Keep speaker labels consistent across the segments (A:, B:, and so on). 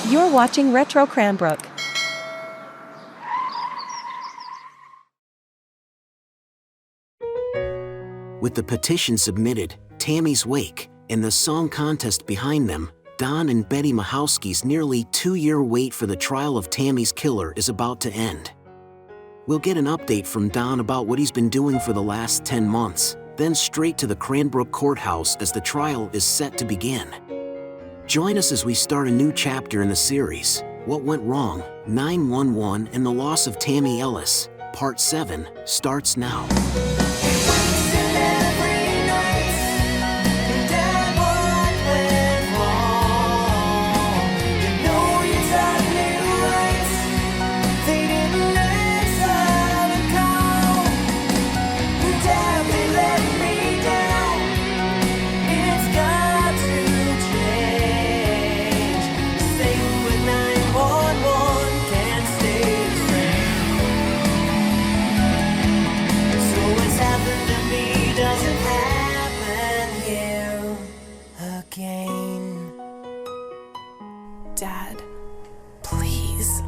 A: You're watching Retro Cranbrook.
B: With the petition submitted, Tammy's wake, and the song contest behind them, Don and Betty Michalsky's nearly 2-year wait for the trial of Tammy's killer is about to end. We'll get an update from Don about what he's been doing for the last 10 months, then straight to the Cranbrook Courthouse as the trial is set to begin. Join us as we start a new chapter in the series, What Went Wrong, 911 and the Loss of Tammy Ellis, Part 7, starts now.
C: Dad, please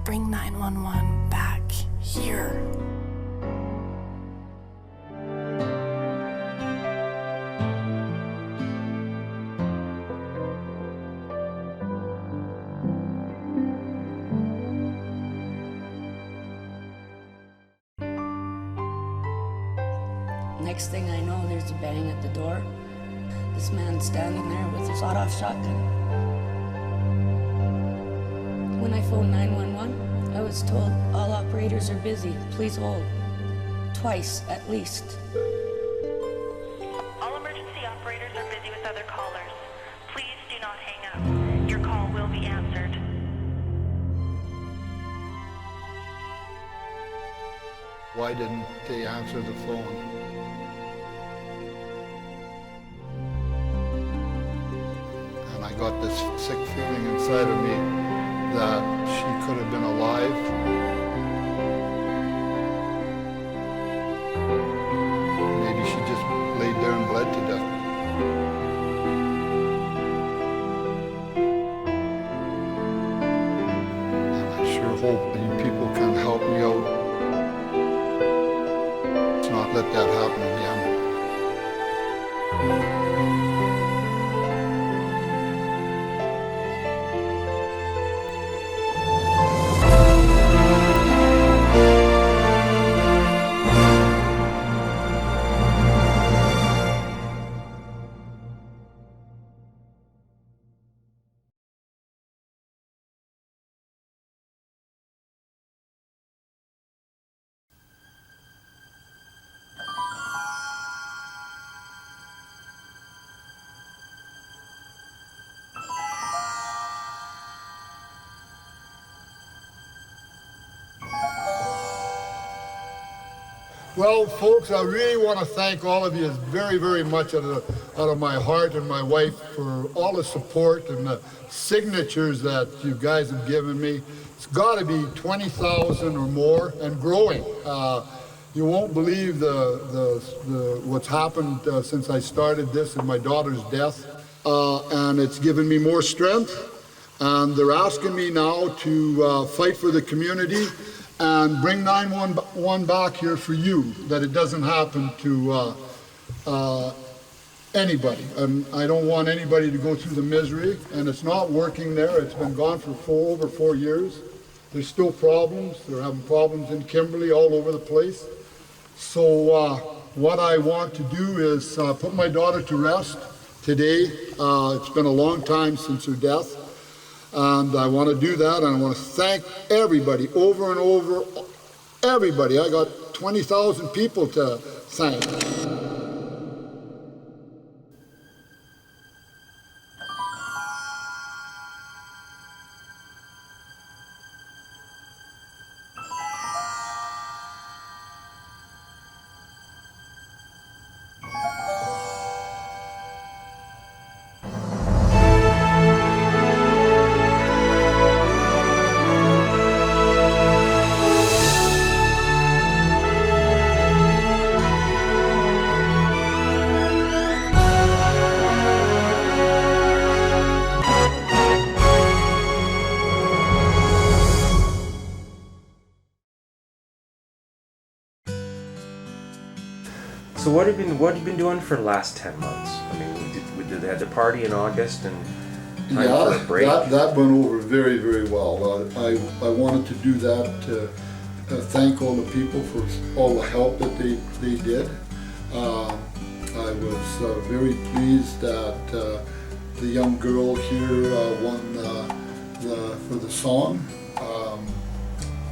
C: bring 911 back here.
D: Next thing I know, there's a bang at the door. This man standing there with his sawed-off shotgun. When I phoned 911, I was told all operators are busy. Please hold. Twice, at least.
E: All emergency operators are busy with other callers. Please do not hang up. Your call will be answered.
F: Why didn't they answer the phone? And I got this sick feeling inside of me that she could have been alive. Maybe she just laid there and bled to death. And I sure hope that you people can help me out. Let's not let that happen again. Well, folks, I really want to thank all of you very, very much out of my heart and my wife for all the support and the signatures that you guys have given me. It's got to be 20,000 or more and growing. You won't believe what's happened since I started this and my daughter's death, and it's given me more strength. And they're asking me now to fight for the community and bring 911 back here for you, that it doesn't happen to anybody. And I don't want anybody to go through the misery, and it's not working there. It's been gone for over 4 years. There's still problems. They're having problems in Kimberley, all over the place. So what I want to do is put my daughter to rest today. It's been a long time since her death. And I want to do that, and I want to thank everybody over and over. Everybody. I got 20,000 people to thank.
G: So what have you been doing for the last 10 months? I mean, we did had the party in August and time for a break.
F: That went over very, very well. I wanted to do that to thank all the people for all the help that they did. I was very pleased that the young girl here won for the song.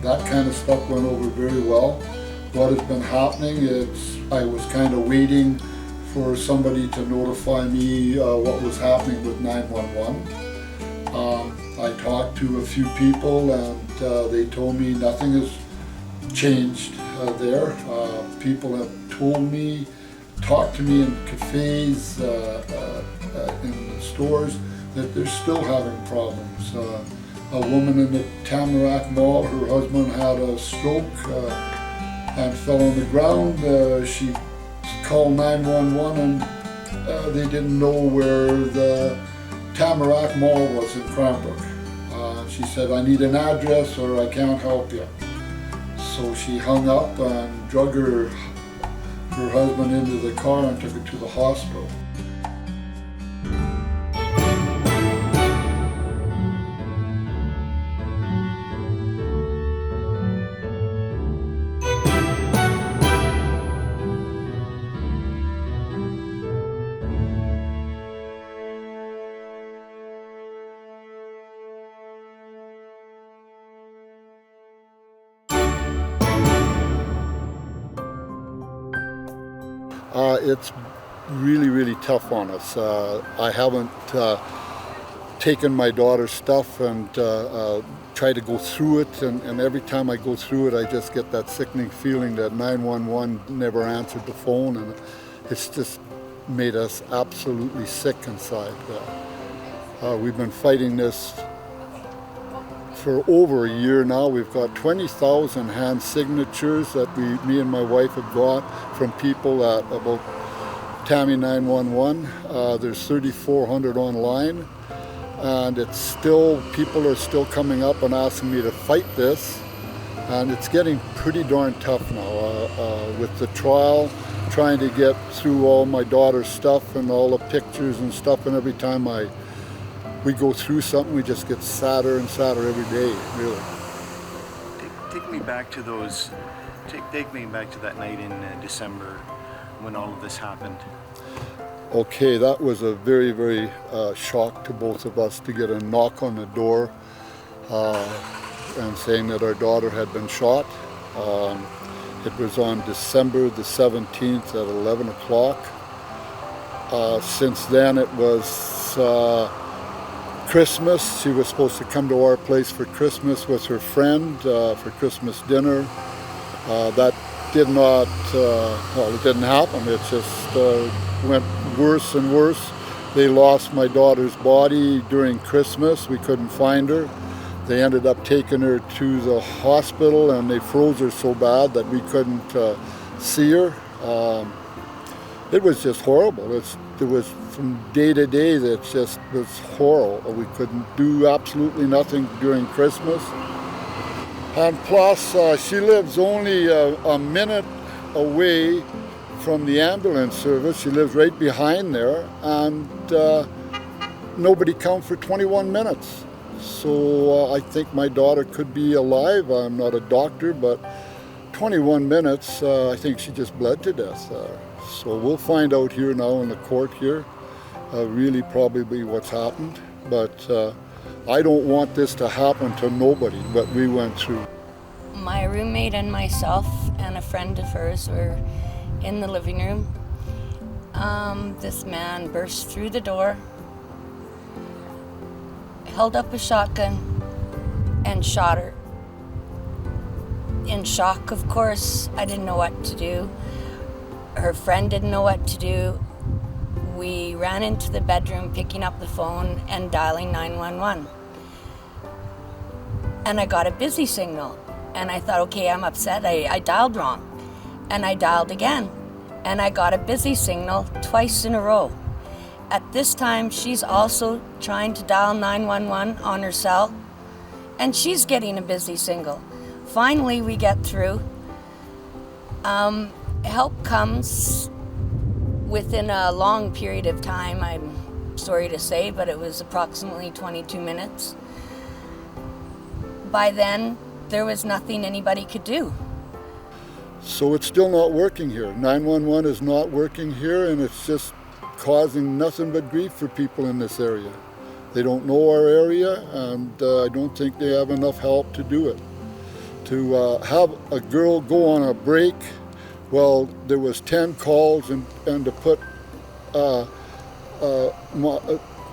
F: That kind of stuff went over very well. What has been happening is I was kind of waiting for somebody to notify me what was happening with 911. I talked to a few people and they told me nothing has changed there. People have talked to me in cafes, in the stores, that they're still having problems. A woman in the Tamarack Mall, her husband had a stroke and fell on the ground. She called 911 and they didn't know where the Tamarack Mall was in Cranbrook. She said, I need an address or I can't help you. So she hung up and drug her husband into the car and took her to the hospital. It's really, really tough on us. I haven't taken my daughter's stuff and try to go through it, and every time I go through it I just get that sickening feeling that 911 never answered the phone, and it's just made us absolutely sick inside. We've been fighting this for over a year now. We've got 20,000 hand signatures that me and my wife have got from people at about Tammy 911. There's 3,400 online, and it's still, people are still coming up and asking me to fight this, and it's getting pretty darn tough now with the trial, trying to get through all my daughter's stuff and all the pictures and stuff, and every time we go through something, we just get sadder and sadder every day, really.
H: Take me back to those, take me back to that night in December when all of this happened.
F: Okay, that was a very, very shock to both of us to get a knock on the door and saying that our daughter had been shot. It was on December the 17th at 11 o'clock. Since then it was Christmas. She was supposed to come to our place for Christmas with her friend for Christmas dinner. That did not, well, it didn't happen. It just went worse and worse. They lost my daughter's body during Christmas. We couldn't find her. They ended up taking her to the hospital, and they froze her so bad that we couldn't see her. It was just horrible. It was from day to day that just was horrible. We couldn't do absolutely nothing during Christmas. And plus, she lives only a minute away from the ambulance service. She lives right behind there, and nobody come for 21 minutes. So I think my daughter could be alive. I'm not a doctor, but 21 minutes, I think she just bled to death. So we'll find out here now in the court here, really probably what's happened. But I don't want this to happen to nobody, what we went through.
D: My roommate and myself and a friend of hers were in the living room. This man burst through the door, held up a shotgun, and shot her. In shock, of course, I didn't know what to do. Her friend didn't know what to do. We ran into the bedroom, picking up the phone and dialing 911. And I got a busy signal. And I thought, okay, I'm upset. I dialed wrong. And I dialed again. And I got a busy signal twice in a row. At this time, she's also trying to dial 911 on her cell. And she's getting a busy signal. Finally, we get through. Help comes, within a long period of time, I'm sorry to say, but it was approximately 22 minutes. By then, there was nothing anybody could do.
F: So it's still not working here. 911 is not working here, and it's just causing nothing but grief for people in this area. They don't know our area, and I don't think they have enough help to do it. To have a girl go on a break, well, there was 10 calls, and to put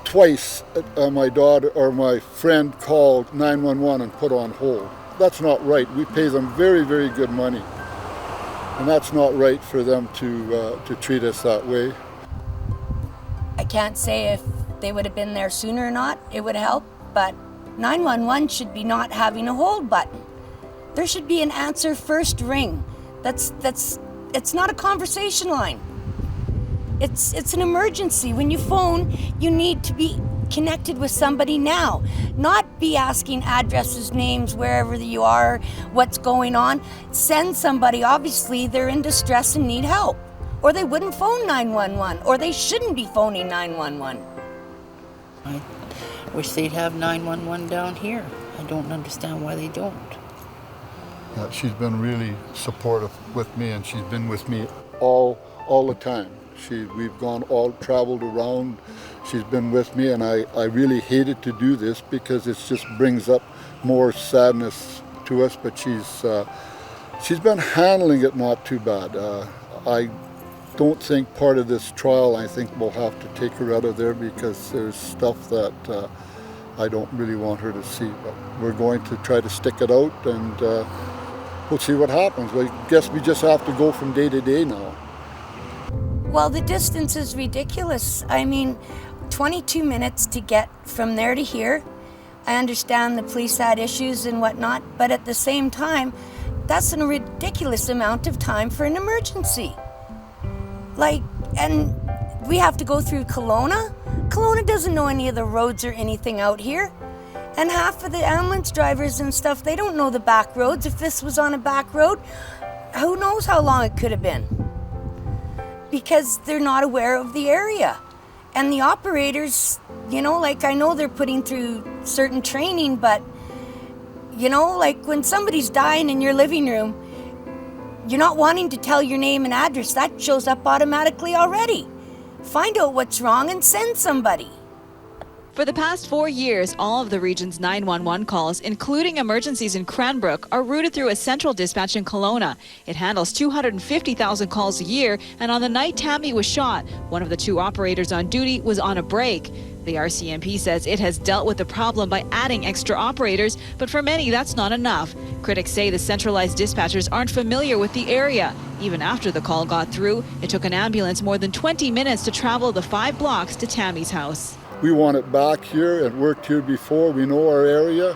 F: twice my daughter or my friend called 911 and put on hold. That's not right. We pay them very, very good money. And that's not right for them to treat us that way.
D: I can't say if they would have been there sooner or not, it would help, but 911 should be not having a hold button. There should be an answer first ring. It's not a conversation line. It's an emergency. When you phone, you need to be connected with somebody now, not be asking addresses, names, wherever you are, what's going on. Send somebody. Obviously, they're in distress and need help, or they wouldn't phone 911, or they shouldn't be phoning 911.
I: I wish they'd have 911 down here. I don't understand why they don't.
F: Yeah, she's been really supportive with me, and she's been with me all the time. We've traveled around. She's been with me, and I really hated to do this because it just brings up more sadness to us, but she's been handling it not too bad. I don't think part of this trial, I think we'll have to take her out of there because there's stuff that I don't really want her to see, but we're going to try to stick it out, and we'll see what happens. I guess we just have to go from day to day now.
D: Well, the distance is ridiculous. I mean, 22 minutes to get from there to here. I understand the police had issues and whatnot, but at the same time, that's a ridiculous amount of time for an emergency. And we have to go through Kelowna? Kelowna doesn't know any of the roads or anything out here. And half of the ambulance drivers and stuff, they don't know the back roads. If this was on a back road, who knows how long it could have been? Because they're not aware of the area. And the operators, I know they're putting through certain training, but, when somebody's dying in your living room, you're not wanting to tell your name and address. That shows up automatically already. Find out what's wrong and send somebody.
J: For the past 4 years, all of the region's 911 calls, including emergencies in Cranbrook, are routed through a central dispatch in Kelowna. It handles 250,000 calls a year, and on the night Tammy was shot, one of the two operators on duty was on a break. The RCMP says it has dealt with the problem by adding extra operators, but for many that's not enough. Critics say the centralized dispatchers aren't familiar with the area. Even after the call got through, it took an ambulance more than 20 minutes to travel the 5 blocks to Tammy's house.
F: We want it back here. It worked here before. We know our area.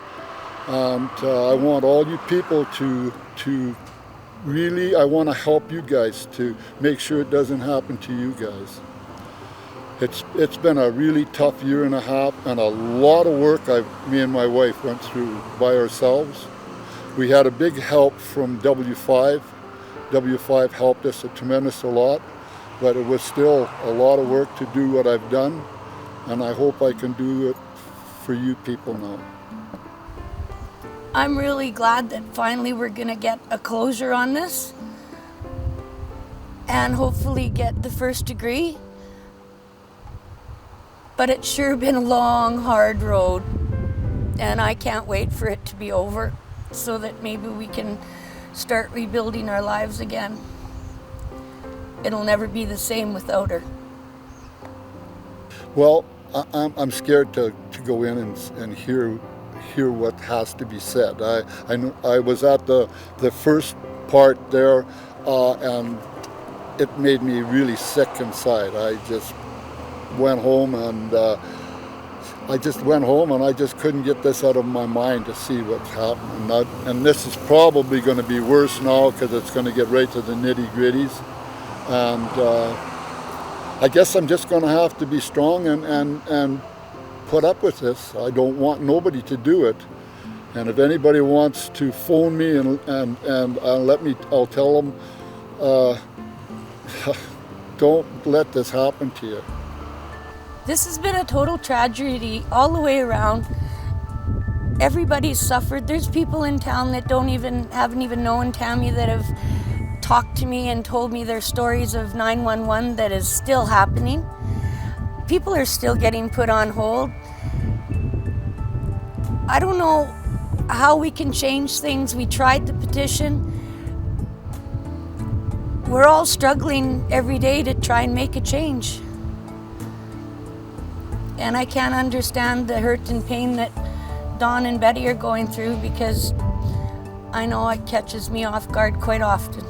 F: And I want all you people to really, I want to help you guys to make sure it doesn't happen to you guys. It's been a really tough year and a half, and a lot of work me and my wife went through by ourselves. We had a big help from W5. W5 helped us a tremendous lot, but it was still a lot of work to do what I've done. And I hope I can do it for you people now.
D: I'm really glad that finally we're going to get a closure on this and hopefully get the first degree. But it's sure been a long, hard road, and I can't wait for it to be over so that maybe we can start rebuilding our lives again. It'll never be the same without her.
F: Well, I'm scared to go in and hear what has to be said. I was at the first part there, and it made me really sick inside. I just went home and I just couldn't get this out of my mind to see what's happening. And this is probably going to be worse now because it's going to get right to the nitty-gritties. And I guess I'm just going to have to be strong and put up with this. I don't want nobody to do it. And if anybody wants to phone me and let me, I'll tell them don't let this happen to you.
D: This has been a total tragedy all the way around. Everybody's suffered. There's people in town that haven't even known Tammy that have talked to me and told me their stories of 911 that is still happening. People are still getting put on hold. I don't know how we can change things. We tried the petition. We're all struggling every day to try and make a change. And I can't understand the hurt and pain that Don and Betty are going through, because I know it catches me off guard quite often.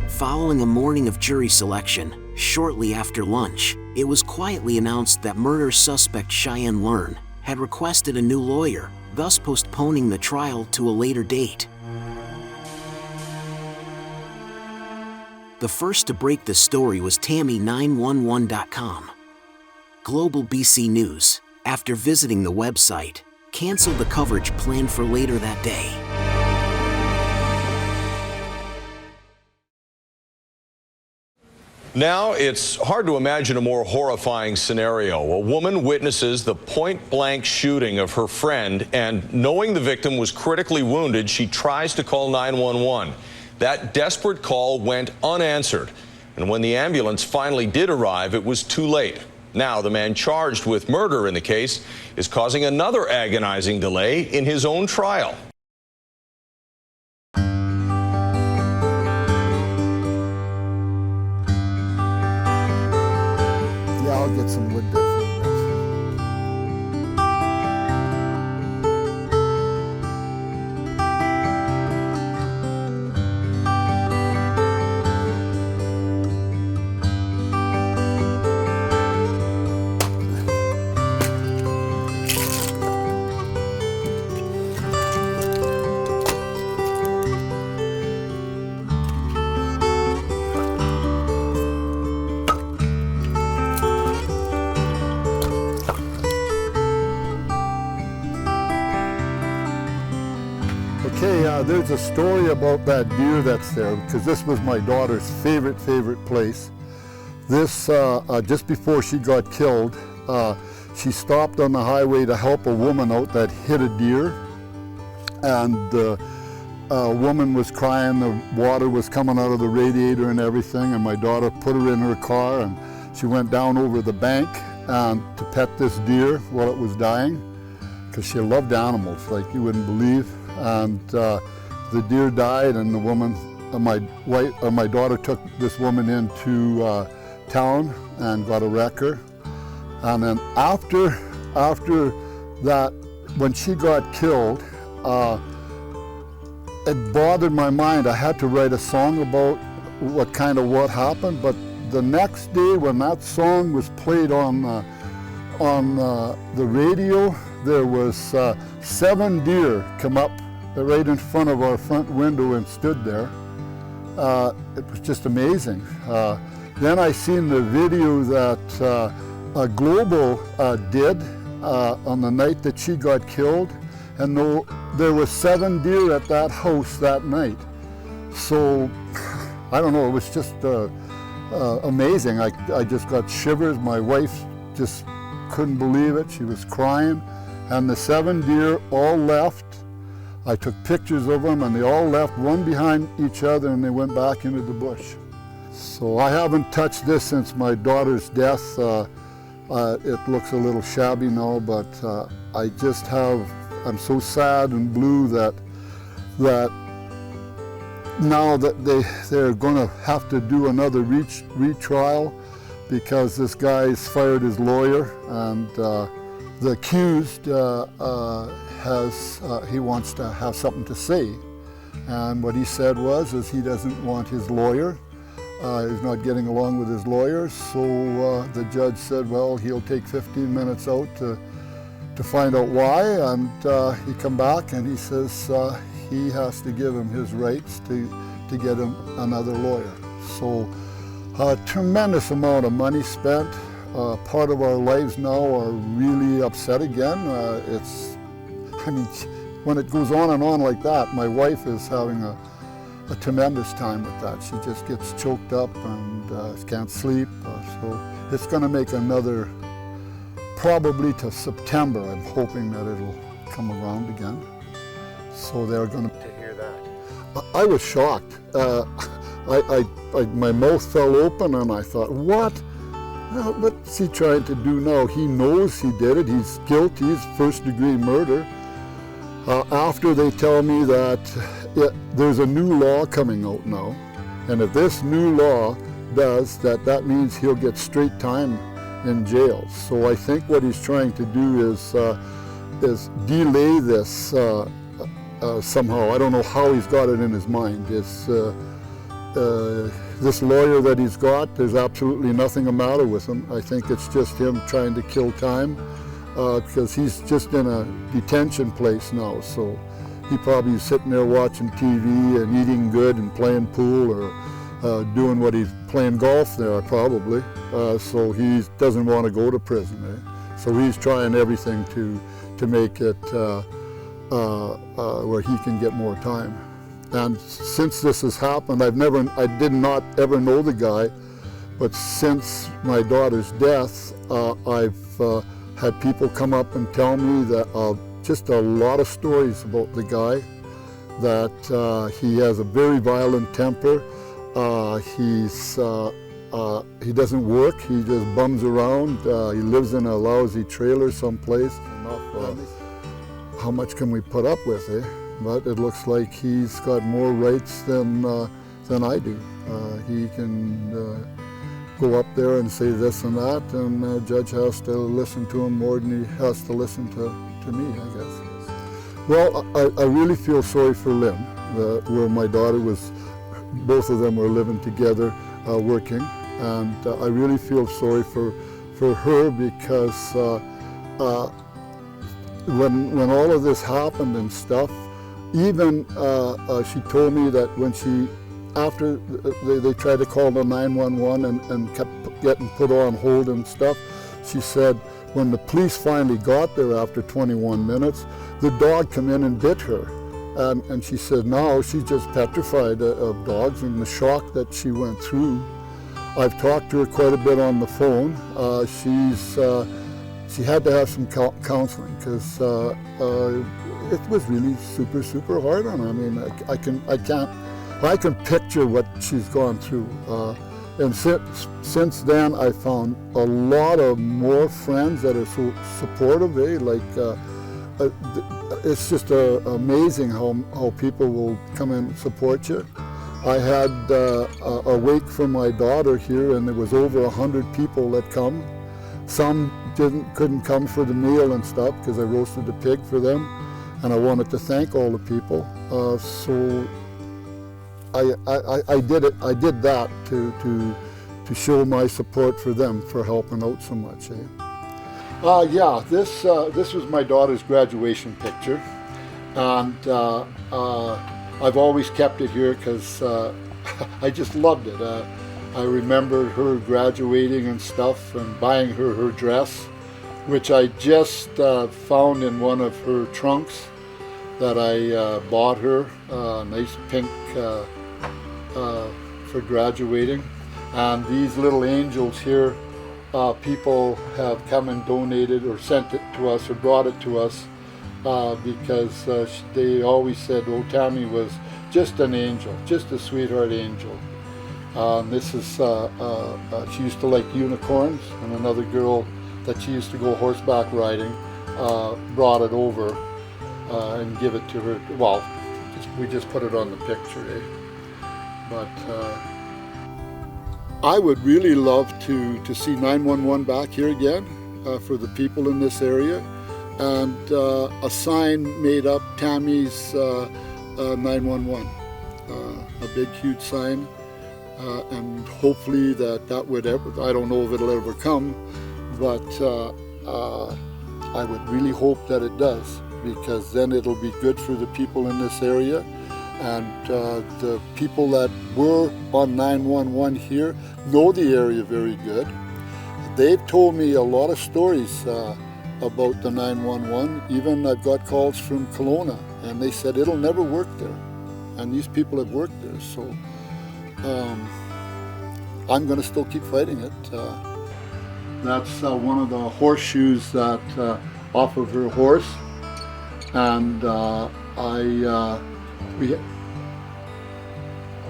B: Following a morning of jury selection, shortly after lunch, it was quietly announced that murder suspect Cheyenne Lynn had requested a new lawyer, thus postponing the trial to a later date. The first to break the story was Tammy911.com. Global BC News, after visiting the website, canceled the coverage planned for later that day.
K: Now, it's hard to imagine a more horrifying scenario. A woman witnesses the point-blank shooting of her friend, and knowing the victim was critically wounded, she tries to call 911. That desperate call went unanswered, and when the ambulance finally did arrive, it was too late. Now, the man charged with murder in the case is causing another agonizing delay in his own trial.
F: Yeah, I'll get some wood there for you. Okay, there's a story about that deer that's there, because this was my daughter's favorite place. This, just before she got killed, she stopped on the highway to help a woman out that hit a deer. And a woman was crying, the water was coming out of the radiator and everything, and my daughter put her in her car and she went down over the bank to pet this deer while it was dying, because she loved animals like you wouldn't believe. And the deer died, and the woman, my daughter took this woman into town and got a wrecker. And then after that, when she got killed, it bothered my mind. I had to write a song about what happened, but the next day when that song was played on the radio, there was 7 deer come up right in front of our front window and stood there. It was just amazing. Then I seen the video that Global did on the night that she got killed, and there were 7 deer at that house that night. So I don't know, it was just amazing. I just got shivers. My wife just couldn't believe it. She was crying. And the 7 deer all left. I took pictures of them, and they all left one behind each other, and they went back into the bush. So I haven't touched this since my daughter's death. It looks a little shabby now, but I'm so sad and blue that now that they're going to have to do another retrial, because this guy's fired his lawyer, and the accused he wants to have something to say. And what he said is he doesn't want his lawyer. He's not getting along with his lawyer, so the judge said, well, he'll take 15 minutes out to find out why, and he come back and he says he has to give him his rights to get him another lawyer. So a tremendous amount of money spent. Part of our lives now are really upset again. when it goes on and on like that, my wife is having a tremendous time with that. She just gets choked up and can't sleep. So it's going to make another, probably to September. I'm hoping that it'll come around again. So they're going to
G: hear that.
F: I was shocked. My mouth fell open and I thought, what? Well, what's he trying to do now? He knows he did it. He's guilty. It's first-degree murder. After they tell me that there's a new law coming out now, and if this new law does that, that means he'll get straight time in jail. So I think what he's trying to do is delay this somehow. I don't know how he's got it in his mind. It's this lawyer that he's got, there's absolutely nothing the matter with him. I think it's just him trying to kill time because he's just in a detention place now. So he probably is sitting there watching TV and eating good and playing pool or doing what he's playing golf there probably. So he doesn't want to go to prison. So he's trying everything to make it where he can get more time. And since this has happened, I did not ever know the guy, but since my daughter's death, I've had people come up and tell me that just a lot of stories about the guy, that he has a very violent temper. He doesn't work, he just bums around. He lives in a lousy trailer someplace. How much can we put up with, eh? But it looks like he's got more rights than I do. He can go up there and say this and that, and the judge has to listen to him more than he has to listen to me, I guess. Well, I really feel sorry for Lynn, where my daughter was, both of them were living together, working, and I really feel sorry for her because when all of this happened and stuff, even she told me that when after they tried to call the 911 and kept getting put on hold and stuff, she said when the police finally got there after 21 minutes, the dog came in and bit her. And she said now she's just petrified of dogs and the shock that she went through. I've talked to her quite a bit on the phone. She had to have some counseling because it was really super hard on her. I mean, I can picture what she's gone through. And since then, I found a lot of more friends that are so supportive. It's just amazing how people will come and support you. I had a wake for my daughter here, and there was over 100 people that come. Some couldn't come for the meal and stuff because I roasted the pig for them, and I wanted to thank all the people. So I did it. I did that to show my support for them for helping out so much. Yeah, this was my daughter's graduation picture, and I've always kept it here because I just loved it. I remember her graduating and stuff and buying her dress, which I just found in one of her trunks that I bought her, a nice pink for graduating. And these little angels here, people have come and donated or sent it to us or brought it to us because they always said, oh, Tammy was just an angel, just a sweetheart angel. This is, she used to like unicorns, and another girl that she used to go horseback riding brought it over and give it to her. Well, we just put it on the picture, eh? But I would really love to see 911 back here again for the people in this area, and a sign made up Tammy's 911, a big huge sign. And hopefully that would ever, I don't know if it'll ever come, but I would really hope that it does, because then it'll be good for the people in this area, and the people that were on 911 here know the area very good. They've told me a lot of stories about the 911. Even I've got calls from Kelowna And they said it'll never work there. And these people have worked there, so I'm going to still keep fighting it. That's one of the horseshoes that off of her horse, and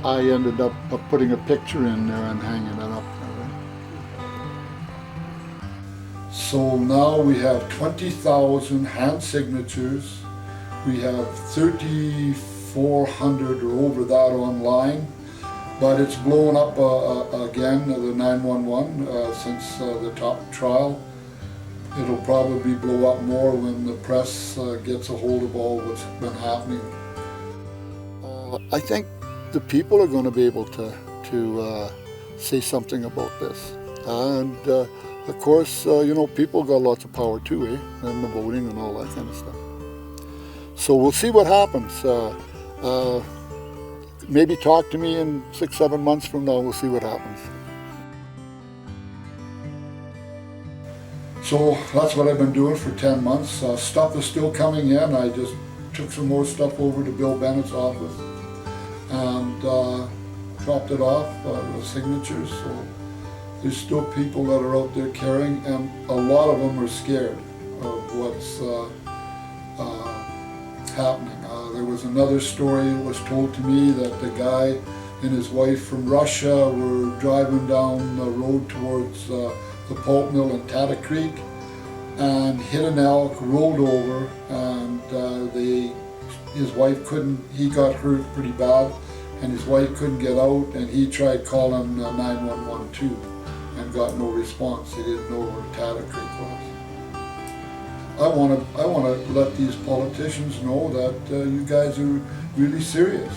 F: I ended up putting a picture in there and hanging it up. So now we have 20,000 hand signatures. We have 3,400 or over that online, but it's blown up again, the 911, since the top trial. It'll probably blow up more when the press gets a hold of all what's been happening. I think the people are going to be able to say something about this. And of course, you know, people got lots of power too, and the voting and all that kind of stuff. So we'll see what happens. Maybe talk to me in 6-7 months from now, we'll see what happens. So that's what I've been doing for 10 months. Stuff is still coming in. I just took some more stuff over to Bill Bennett's office and dropped it off, the signatures. So there's still people that are out there carrying, and a lot of them are scared of what's happening. There was another story that was told to me that the guy and his wife from Russia were driving down the road towards the pulp mill in Tata Creek and hit an elk, rolled over, and his wife couldn't, he got hurt pretty bad, and his wife couldn't get out, and he tried calling 911 too and got no response. He didn't know where Tata Creek was. I want to let these politicians know that you guys are really serious,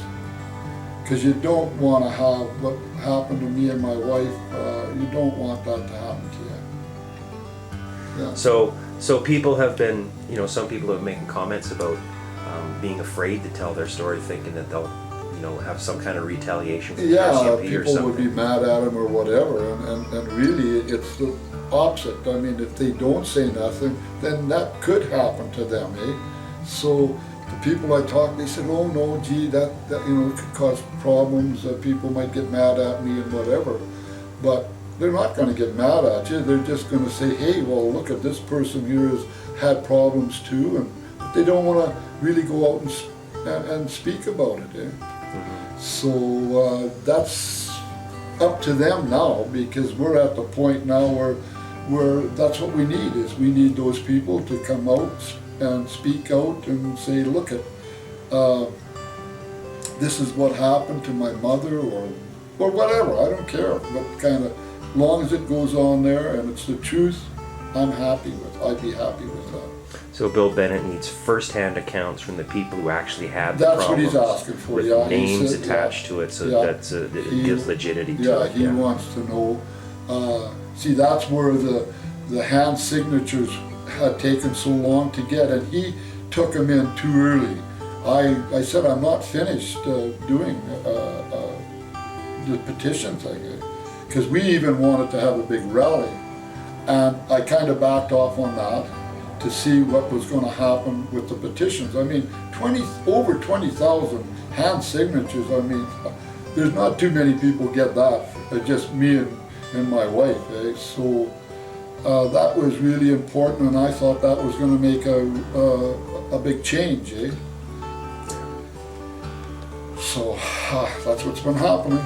F: because you don't want to have what happened to me and my wife. You don't want that to happen to you. Yeah.
G: So people have been, you know, some people have been making comments about being afraid to tell their story, thinking that they'll, you know, have some kind of retaliation from the RCMP or
F: people
G: something.
F: would be mad at them or whatever, and really it's the opposite. I mean, if they don't say nothing, then that could happen to them, eh? So the people I talked, they said, oh no, gee, that you know, it could cause problems, people might get mad at me and whatever. But they're not going to get mad at you. They're just going to say, hey, well, look at this person here has had problems too, and they don't want to really go out and speak about it, eh? Mm-hmm. So that's up to them now, because we're at the point now where that's what we need, is we need those people to come out and speak out and say, look at, this is what happened to my mother, or whatever, I don't care, but kind of, as long as it goes on there and it's the truth, I'm happy with, I'd be happy with that.
G: So Bill Bennett needs first-hand accounts from the people who actually had the
F: That's
G: problems.
F: That's what he's asking for,
G: with
F: yeah.
G: names
F: said,
G: attached to it, so it gives rigidity to it.
F: He wants to know. See, that's where the hand signatures had taken so long to get, and he took them in too early. I said, I'm not finished doing the petitions, because we even wanted to have a big rally, and I kind of backed off on that to see what was going to happen with the petitions. I mean, over 20,000 hand signatures. I mean, there's not too many people get that, just me and my wife, eh? So that was really important, and I thought that was going to make a big change, eh? So that's what's been happening.